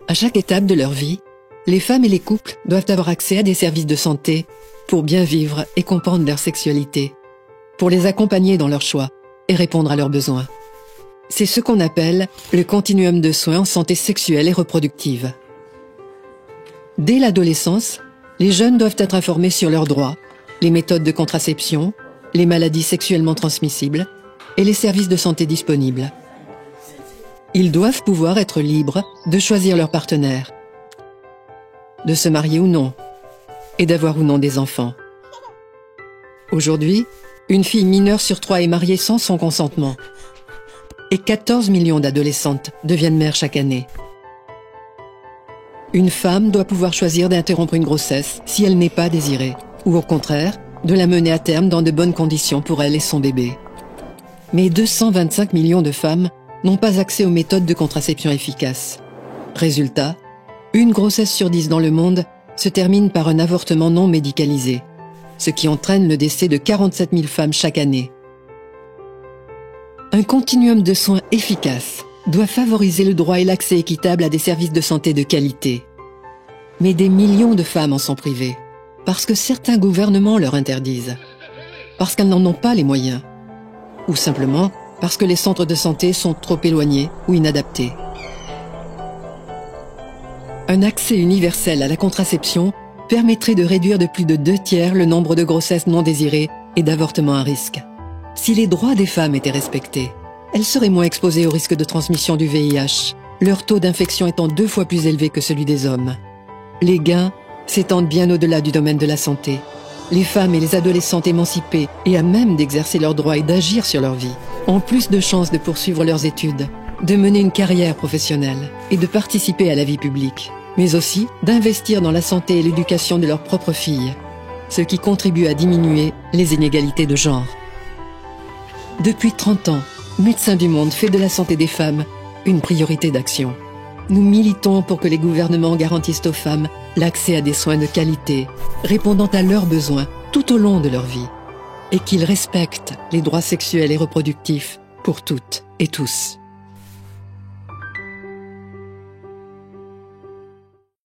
À chaque étape de leur vie, les femmes et les couples doivent avoir accès à des services de santé pour bien vivre et comprendre leur sexualité, pour les accompagner dans leurs choix et répondre à leurs besoins. C'est ce qu'on appelle le continuum de soins en santé sexuelle et reproductive. Dès l'adolescence, les jeunes doivent être informés sur leurs droits, les méthodes de contraception, les maladies sexuellement transmissibles et les services de santé disponibles. Ils doivent pouvoir être libres de choisir leur partenaire, de se marier ou non, et d'avoir ou non des enfants. Aujourd'hui, une fille mineure sur 3 est mariée sans son consentement. Et 14 millions d'adolescentes deviennent mères chaque année. Une femme doit pouvoir choisir d'interrompre une grossesse si elle n'est pas désirée, ou au contraire, de la mener à terme dans de bonnes conditions pour elle et son bébé. Mais 225 millions de femmes n'ont pas accès aux méthodes de contraception efficaces. Résultat, une grossesse sur 10 dans le monde se termine par un avortement non médicalisé, ce qui entraîne le décès de 47 000 femmes chaque année. Un continuum de soins efficace doit favoriser le droit et l'accès équitable à des services de santé de qualité. Mais des millions de femmes en sont privées, parce que certains gouvernements leur interdisent, parce qu'elles n'en ont pas les moyens, ou simplement parce que les centres de santé sont trop éloignés ou inadaptés. Un accès universel à la contraception permettrait de réduire de plus de 2/3 le nombre de grossesses non désirées et d'avortements à risque. Si les droits des femmes étaient respectés, elles seraient moins exposées au risque de transmission du VIH, leur taux d'infection étant 2 fois plus élevé que celui des hommes. Les gains s'étendent bien au-delà du domaine de la santé. Les femmes et les adolescentes émancipées et à même d'exercer leurs droits et d'agir sur leur vie ont plus de chances de poursuivre leurs études, de mener une carrière professionnelle et de participer à la vie publique, mais aussi d'investir dans la santé et l'éducation de leurs propres filles, ce qui contribue à diminuer les inégalités de genre. Depuis 30 ans, Médecins du Monde fait de la santé des femmes une priorité d'action. Nous militons pour que les gouvernements garantissent aux femmes l'accès à des soins de qualité, répondant à leurs besoins tout au long de leur vie, et qu'ils respectent les droits sexuels et reproductifs pour toutes et tous.